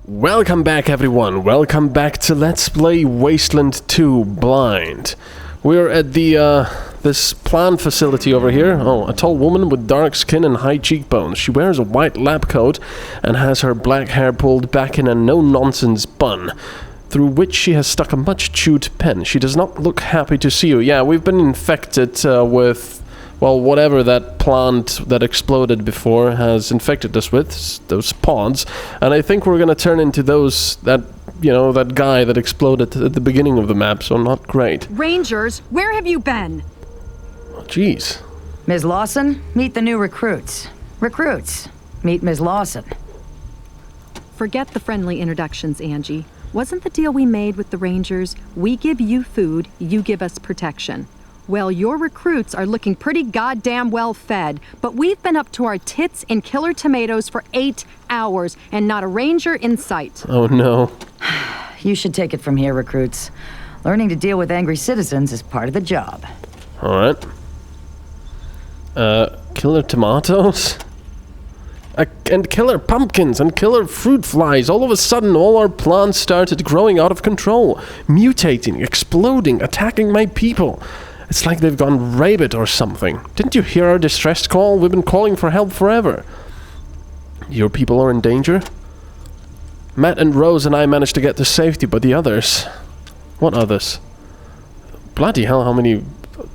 Welcome back, everyone. Welcome back to Let's Play Wasteland 2 Blind. We're at the, this plant facility over here. Oh, a tall woman with dark skin and high cheekbones. She wears a white lab coat and has her black hair pulled back in a no-nonsense bun, through which she has stuck a much-chewed pen. She does not look happy to see you. Yeah, we've been infected with... well, whatever that plant that exploded before has infected us with, those pods, and I think we're gonna turn into that guy that exploded at the beginning of the map, so not great. Rangers, where have you been? Oh, jeez. Ms. Lawson, meet the new recruits. Recruits, meet Ms. Lawson. Forget the friendly introductions, Angie. Wasn't the deal we made with the Rangers, we give you food, you give us protection? Well, your recruits are looking pretty goddamn well fed, but we've been up to our tits in killer tomatoes for 8 hours, and not a ranger in sight. Oh no. You should take it from here, recruits. Learning to deal with angry citizens is part of the job. Alright. Killer tomatoes? And killer pumpkins and killer fruit flies. All of a sudden, all our plants started growing out of control, mutating, exploding, attacking my people. It's like they've gone rabid or something. Didn't you hear our distress call? We've been calling for help forever. Your people are in danger? Matt and Rose and I managed to get to safety, but the others... What others? Bloody hell, how many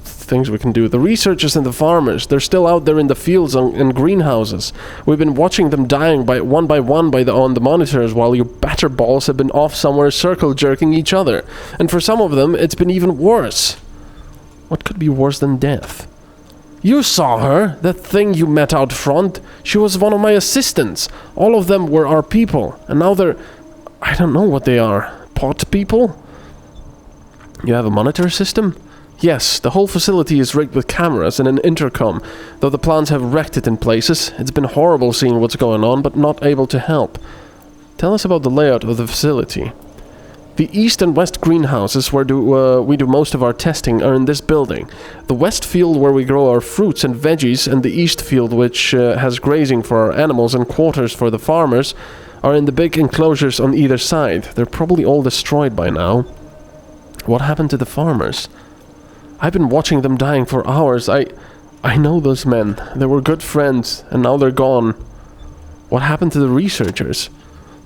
things we can do. The researchers and the farmers, they're still out there in the fields and greenhouses. We've been watching them dying one by one on the monitors while your batterballs have been off somewhere circle-jerking each other. And for some of them, it's been even worse. What could be worse than death? You saw her, that thing you met out front. She was one of my assistants. All of them were our people, and now they're... I don't know what they are. Pot people? You have a monitor system? Yes, the whole facility is rigged with cameras and an intercom, though the plants have wrecked it in places. It's been horrible seeing what's going on, but not able to help. Tell us about the layout of the facility. The east and west greenhouses where we do most of our testing are in this building. The west field where we grow our fruits and veggies, and the east field which has grazing for our animals and quarters for the farmers, are in the big enclosures on either side. They're probably all destroyed by now. What happened to the farmers? I've been watching them dying for hours. I know those men. They were good friends, and now they're gone. What happened to the researchers?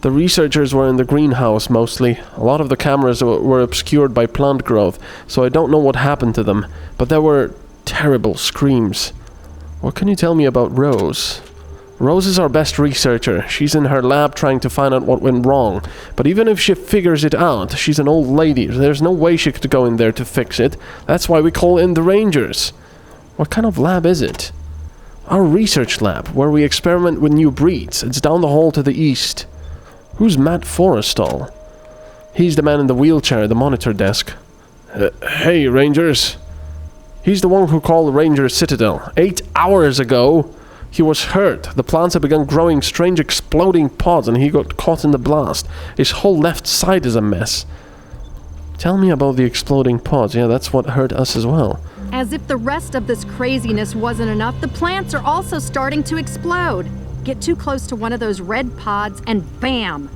The researchers were in the greenhouse, mostly. A lot of the cameras were obscured by plant growth, so I don't know what happened to them, but there were terrible screams. What can you tell me about Rose? Rose is our best researcher. She's in her lab trying to find out what went wrong, but even if she figures it out, she's an old lady. There's no way she could go in there to fix it. That's why we call in the Rangers. What kind of lab is it? Our research lab, where we experiment with new breeds. It's down the hall to the east. Who's Matt Forrestal? He's the man in the wheelchair at the monitor desk. Hey, Rangers. He's the one who called Ranger Citadel. 8 hours ago, he was hurt. The plants had begun growing strange exploding pods and he got caught in the blast. His whole left side is a mess. Tell me about the exploding pods. Yeah, that's what hurt us as well. As if the rest of this craziness wasn't enough, the plants are also starting to explode. Get too close to one of those red pods and bam!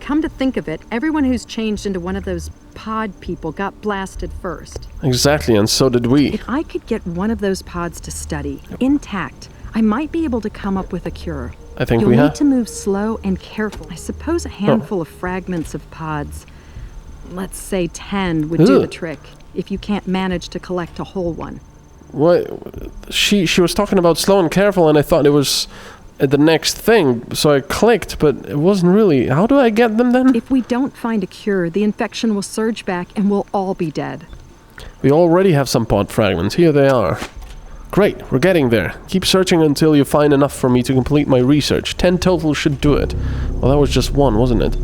Come to think of it, everyone who's changed into one of those pod people got blasted first. Exactly, and so did we. If I could get one of those pods to study, intact, I might be able to come up with a cure. I think You'll we have need to move slow and careful. I suppose a handful of fragments of pods, let's say 10, would do the trick, if you can't manage to collect a whole one. What? She was talking about slow and careful, and I thought it was the next thing, so I clicked, but it wasn't really. How do I get them then? If we don't find a cure, the infection will surge back and we'll all be dead. We already have some pod fragments. Here they are. Great, we're getting there. Keep searching until you find enough for me to complete my research. 10 total should do it. Well, that was just one, wasn't it?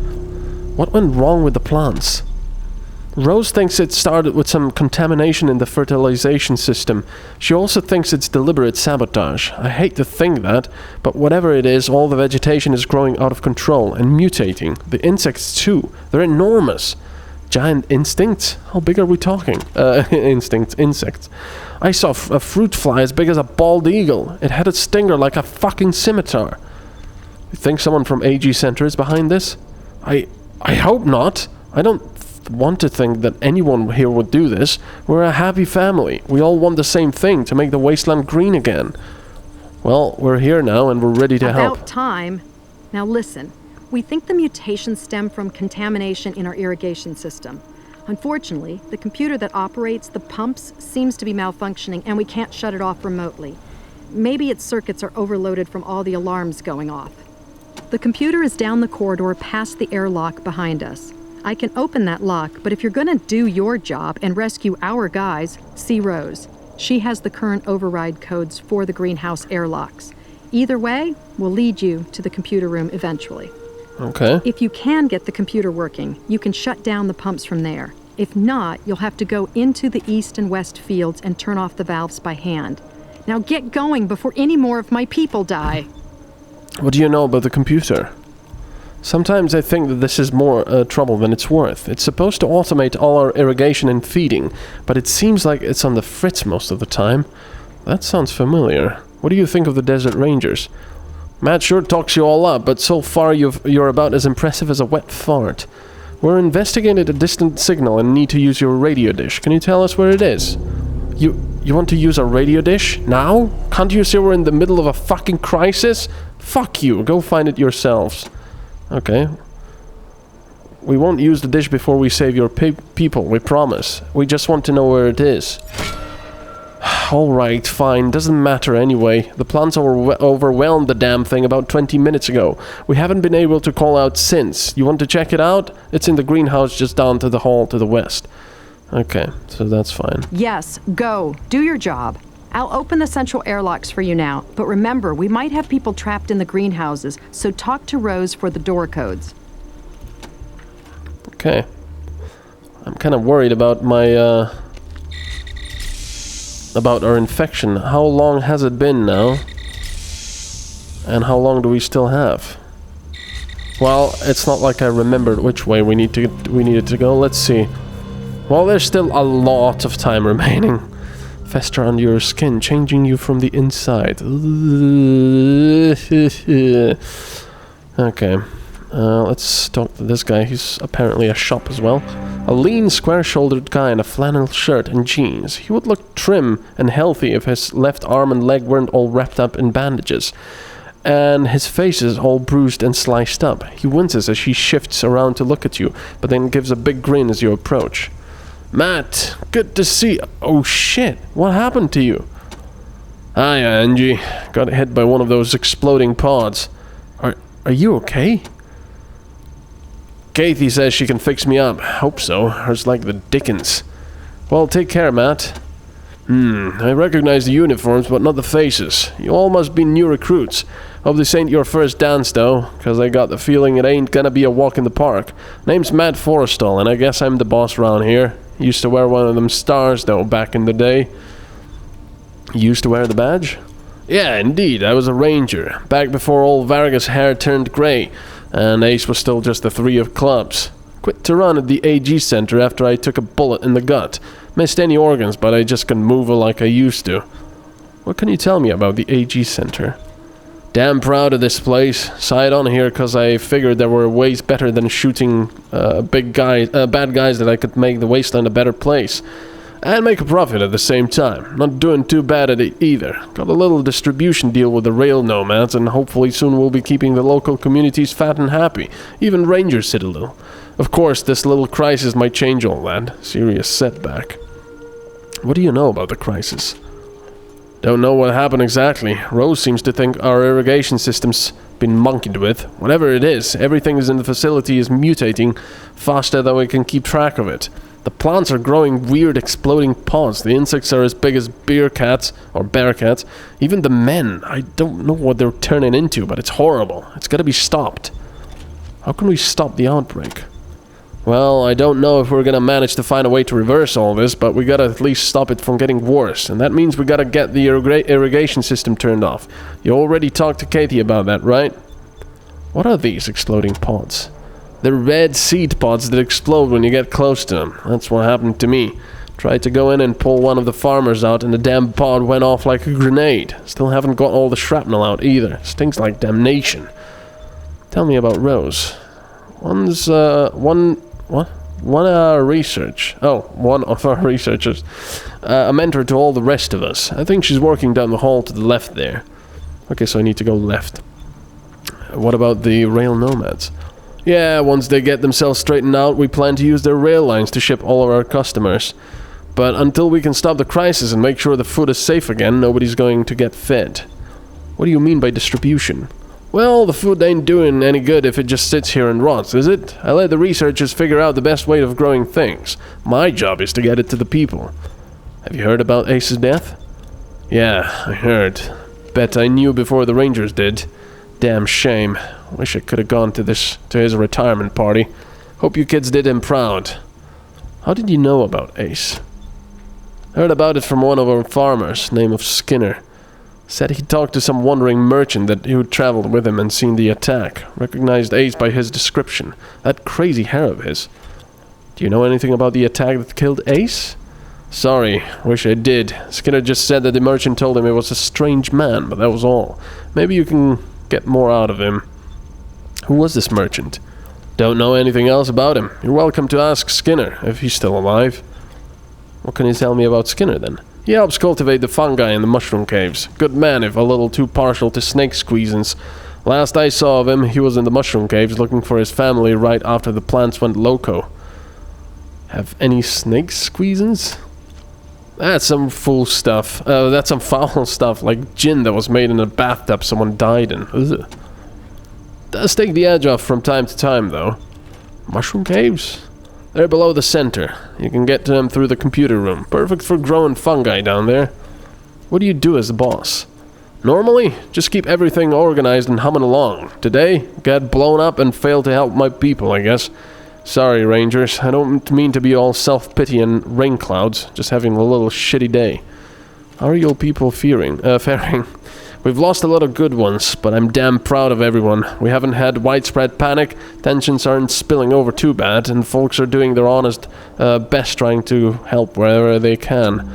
What went wrong with the plants? Rose thinks it started with some contamination in the fertilization system. She also thinks it's deliberate sabotage. I hate to think that, but whatever it is, all the vegetation is growing out of control and mutating. The insects too. They're enormous. Giant instincts? How big are we talking? Insects. I saw a fruit fly as big as a bald eagle. It had a stinger like a fucking scimitar. You think someone from AG Center is behind this? I hope not. I don't want to think that anyone here would do this. We're a happy family. We all want the same thing, to make the wasteland green again. Well, we're here now and we're ready to help. About time. Now listen, we think the mutations stem from contamination in our irrigation system. Unfortunately, the computer that operates the pumps seems to be malfunctioning and we can't shut it off remotely. Maybe its circuits are overloaded from all the alarms going off. The computer is down the corridor past the airlock behind us. I can open that lock, but if you're gonna do your job and rescue our guys, see Rose. She has the current override codes for the greenhouse airlocks. Either way, we'll lead you to the computer room eventually. Okay. If you can get the computer working, you can shut down the pumps from there. If not, you'll have to go into the east and west fields and turn off the valves by hand. Now get going before any more of my people die. What do you know about the computer? Sometimes I think that this is more trouble than it's worth. It's supposed to automate all our irrigation and feeding, but it seems like it's on the fritz most of the time. That sounds familiar. What do you think of the Desert Rangers? Matt sure talks you all up, but so far you're about as impressive as a wet fart. We're investigating a distant signal and need to use your radio dish. Can you tell us where it is? You want to use a radio dish? Now? Can't you see we're in the middle of a fucking crisis? Fuck you, go find it yourselves. Okay. We won't use the dish before we save your people, we promise. We just want to know where it is. Alright, fine, doesn't matter anyway. The plants overwhelmed the damn thing about 20 minutes ago. We haven't been able to call out since. You want to check it out? It's in the greenhouse just down to the hall to the west. Okay, so that's fine. Yes, go. Do your job. I'll open the central airlocks for you now, but remember, we might have people trapped in the greenhouses, so talk to Rose for the door codes. Okay. I'm kind of worried about my, about our infection. How long has it been now? And how long do we still have? Well, it's not like I remembered which way we needed to go. Let's see. Well, there's still a lot of time remaining. Fester under your skin, changing you from the inside. Okay. Let's talk to this guy. He's apparently a shop as well. A lean, square-shouldered guy in a flannel shirt and jeans. He would look trim and healthy if his left arm and leg weren't all wrapped up in bandages. And his face is all bruised and sliced up. He winces as he shifts around to look at you, but then gives a big grin as you approach. Matt, good to see you. Oh shit, what happened to you? Hiya, Angie. Got hit by one of those exploding pods. Are you okay? Kathy says she can fix me up. Hope so. Hers like the dickens. Well, take care, Matt. I recognize the uniforms, but not the faces. You all must be new recruits. Hope this ain't your first dance, though, cause I got the feeling it ain't gonna be a walk in the park. Name's Matt Forrestal, and I guess I'm the boss around here. Used to wear one of them stars, though, back in the day. Used to wear the badge? Yeah, indeed, I was a ranger, back before old Vargas' hair turned grey, and Ace was still just the 3 of clubs. Quit to run at the AG Center after I took a bullet in the gut. Missed any organs, but I just couldn't move like I used to. What can you tell me about the AG Center? Damn proud of this place. Signed on here because I figured there were ways better than shooting bad guys that I could make the Wasteland a better place. And make a profit at the same time. Not doing too bad at it either. Got a little distribution deal with the rail nomads, and hopefully soon we'll be keeping the local communities fat and happy. Even Ranger Citadel. Of course, this little crisis might change all that. Serious setback. What do you know about the crisis? Don't know what happened exactly. Rose seems to think our irrigation system's been monkeyed with. Whatever it is, everything in the facility is mutating faster than we can keep track of it. The plants are growing weird exploding pods. The insects are as big as bear cats. Even the men, I don't know what they're turning into, but it's horrible. It's gotta be stopped. How can we stop the outbreak? Well, I don't know if we're gonna manage to find a way to reverse all this, but we gotta at least stop it from getting worse, and that means we gotta get the irrigation system turned off. You already talked to Katie about that, right? What are these exploding pods? They're red seed pods that explode when you get close to them. That's what happened to me. Tried to go in and pull one of the farmers out, and the damn pod went off like a grenade. Still haven't got all the shrapnel out either. Stinks like damnation. Tell me about Rose. One research. Oh, one of our researchers. A mentor to all the rest of us. I think she's working down the hall to the left there. Okay, so I need to go left. What about the rail nomads? Yeah, once they get themselves straightened out, we plan to use their rail lines to ship all of our customers. But until we can stop the crisis and make sure the food is safe again, nobody's going to get fed. What do you mean by distribution? Well, the food ain't doing any good if it just sits here and rots, is it? I let the researchers figure out the best way of growing things. My job is to get it to the people. Have you heard about Ace's death? Yeah, I heard. Bet I knew before the Rangers did. Damn shame. Wish I could have gone to his retirement party. Hope you kids did him proud. How did you know about Ace? Heard about it from one of our farmers, name of Skinner. Said he talked to some wandering merchant who traveled with him and seen the attack. Recognized Ace by his description. That crazy hair of his. Do you know anything about the attack that killed Ace? Sorry, wish I did. Skinner just said that the merchant told him it was a strange man, but that was all. Maybe you can get more out of him. Who was this merchant? Don't know anything else about him. You're welcome to ask Skinner, if he's still alive. What can you tell me about Skinner, then? He helps cultivate the fungi in the mushroom caves. Good man, if a little too partial to snake squeezins. Last I saw of him, he was in the mushroom caves looking for his family right after the plants went loco. Have any snake squeezins? That's some fool stuff. That's some foul stuff, like gin that was made in a bathtub someone died in. Ugh. Does take the edge off from time to time, though. Mushroom caves? They're below the center. You can get to them through the computer room. Perfect for growing fungi down there. What do you do as the boss? Normally, just keep everything organized and humming along. Today, got blown up and failed to help my people, I guess. Sorry, Rangers. I don't mean to be all self-pity and rain clouds. Just having a little shitty day. How are your people faring? We've lost a lot of good ones, but I'm damn proud of everyone. We haven't had widespread panic, tensions aren't spilling over too bad, and folks are doing their honest best trying to help wherever they can.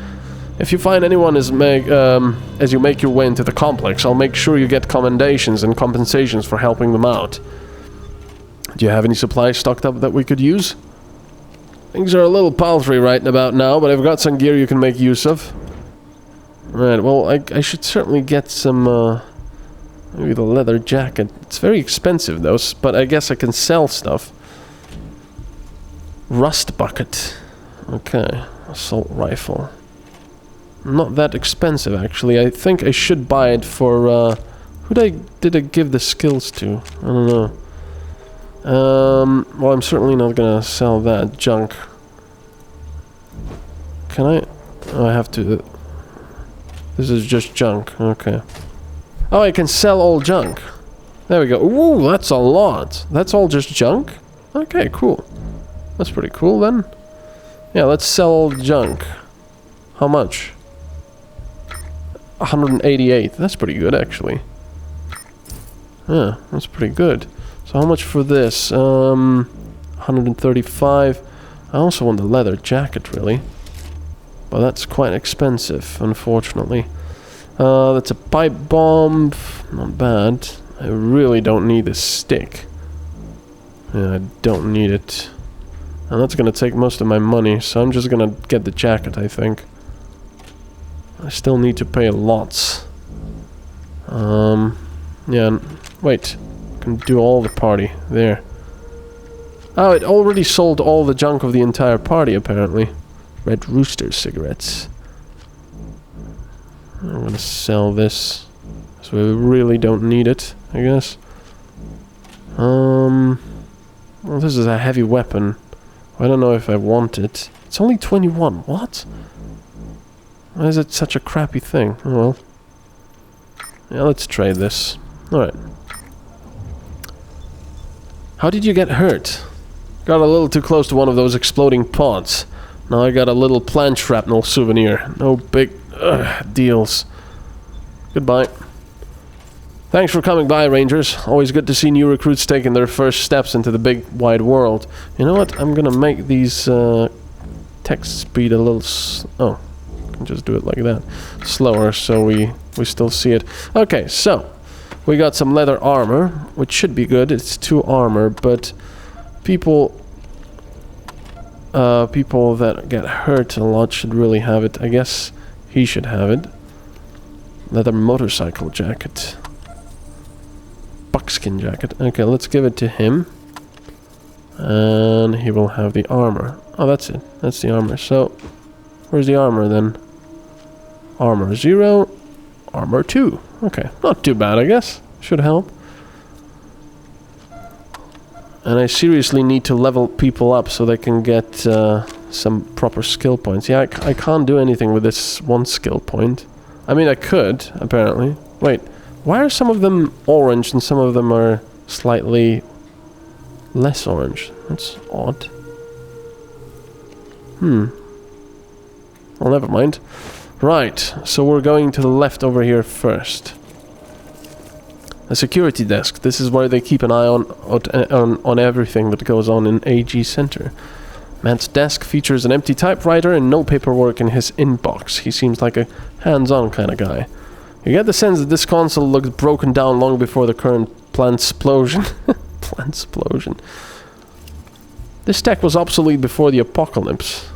If you find anyone as you make your way into the complex, I'll make sure you get commendations and compensations for helping them out. Do you have any supplies stocked up that we could use? Things are a little paltry right about now, but I've got some gear you can make use of. Right, well, I should certainly get some, maybe the leather jacket. It's very expensive, though, but I guess I can sell stuff. Rust bucket. Okay, assault rifle. Not that expensive, actually. I think I should buy it for, who did I give the skills to? I don't know. Well, I'm certainly not gonna sell that junk. Can I? Oh, I have to... This is just junk, okay. Oh, I can sell all junk. There we go. Ooh, that's a lot. That's all just junk? Okay, cool. That's pretty cool, then. Yeah, let's sell all junk. How much? 188. That's pretty good, actually. Yeah, that's pretty good. So how much for this? 135. I also want the leather jacket, really. But that's quite expensive, unfortunately. That's a pipe bomb. Not bad. I really don't need this stick. Yeah, I don't need it. And that's gonna take most of my money, so I'm just gonna get the jacket, I think. I still need to pay lots. Yeah, wait. I can do all the party. There. Oh, it already sold all the junk of the entire party, apparently. Red Rooster cigarettes. I'm gonna sell this. So we really don't need it, I guess. Well, this is a heavy weapon. I don't know if I want it. It's only 21. What? Why is it such a crappy thing? Oh well. Yeah, let's trade this. Alright. How did you get hurt? Got a little too close to one of those exploding pods. Now I got a little plant shrapnel souvenir. No big deals. Goodbye. Thanks for coming by, Rangers. Always good to see new recruits taking their first steps into the big, wide world. You know what? I'm gonna make these text speed a little... oh, I can just do it like that. Slower, so we still see it. Okay, so... We got some leather armor, which should be good. It's 2 armor, but people that get hurt a lot should really have it. I guess he should have it. Leather motorcycle jacket. Buckskin jacket. Okay, let's give it to him. And he will have the armor. Oh, that's it. That's the armor. So, where's the armor then? Armor 0. Armor 2. Okay, not too bad, I guess. Should help. And I seriously need to level people up so they can get some proper skill points. Yeah, I can't do anything with this 1 skill point. I mean, I could, apparently. Wait, why are some of them orange and some of them are slightly less orange? That's odd. Well, never mind. Right, so we're going to the left over here first. A security desk. This is where they keep an eye on everything that goes on in AG Center. Matt's desk features an empty typewriter and no paperwork in his inbox. He seems like a hands-on kind of guy. You get the sense that this console looked broken down long before the current plant explosion. Plant explosion. This tech was obsolete before the apocalypse.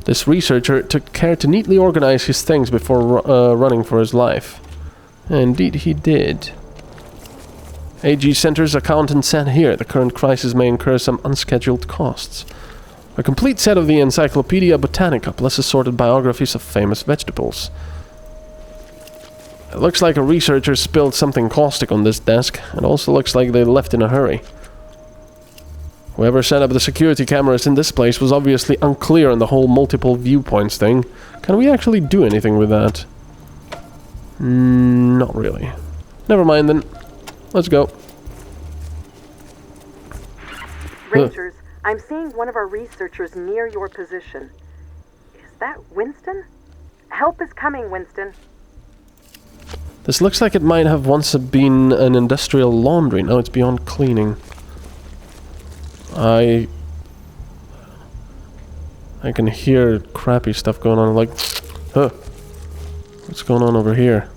This researcher took care to neatly organize his things before running for his life. Indeed he did. AG Center's accountant said here, the current crisis may incur some unscheduled costs. A complete set of the Encyclopedia Botanica, plus assorted biographies of famous vegetables. It looks like a researcher spilled something caustic on this desk. It also looks like they left in a hurry. Whoever set up the security cameras in this place was obviously unclear on the whole multiple viewpoints thing. Can we actually do anything with that? Not really. Never mind then. Let's go. Rangers, I'm seeing one of our researchers near your position. Is that Winston? Help is coming, Winston. This looks like it might have once been an industrial laundry. Now it's beyond cleaning. I can hear crappy stuff going on, like, what's going on over here?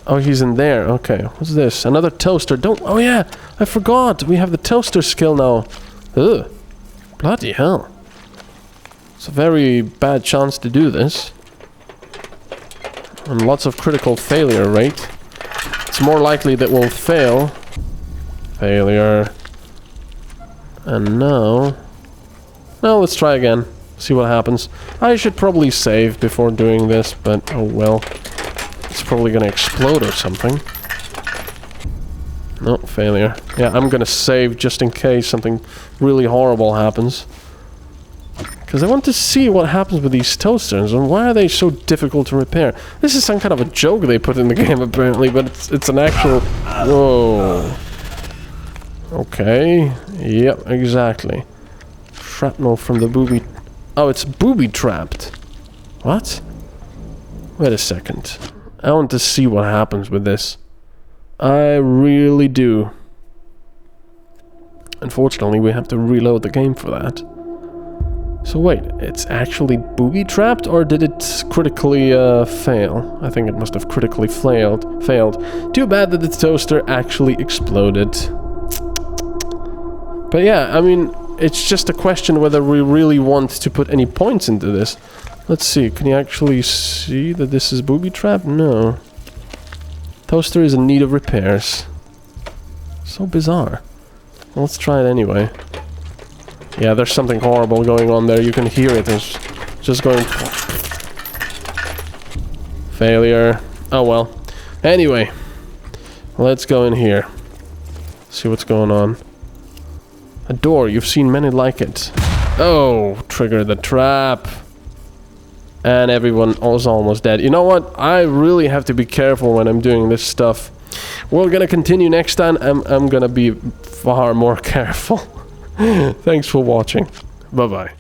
Oh, he's in there. Okay, what's this? Another toaster. Oh yeah, I forgot. We have the toaster skill now. Ugh. Bloody hell. It's a very bad chance to do this. And lots of critical failure rate. It's more likely that we'll fail. Failure. And now... Well, let's try again. See what happens. I should probably save before doing this, but oh well. It's probably gonna explode or something. No, failure. Yeah, I'm gonna save just in case something really horrible happens. Because I want to see what happens with these toasters and why are they so difficult to repair. This is some kind of a joke they put in the game apparently, but it's an actual... Whoa. Okay. Yep, exactly. Shrapnel from the booby... Oh, it's booby-trapped. What? Wait a second. I want to see what happens with this. I really do. Unfortunately, we have to reload the game for that. So wait, it's actually booby-trapped, or did it critically fail? I think it must have critically failed. Too bad that the toaster actually exploded. But yeah, I mean, it's just a question whether we really want to put any points into this. Let's see, can you actually see that this is booby-trapped? No. Toaster is in need of repairs. So bizarre. Well, let's try it anyway. Yeah, there's something horrible going on there. You can hear it. It's just going... Failure. Oh well. Anyway. Let's go in here. See what's going on. A door. You've seen many like it. Oh! Trigger the trap. And everyone was almost dead. You know what? I really have to be careful when I'm doing this stuff. We're gonna continue next time. I'm gonna be far more careful. Thanks for watching. Bye-bye.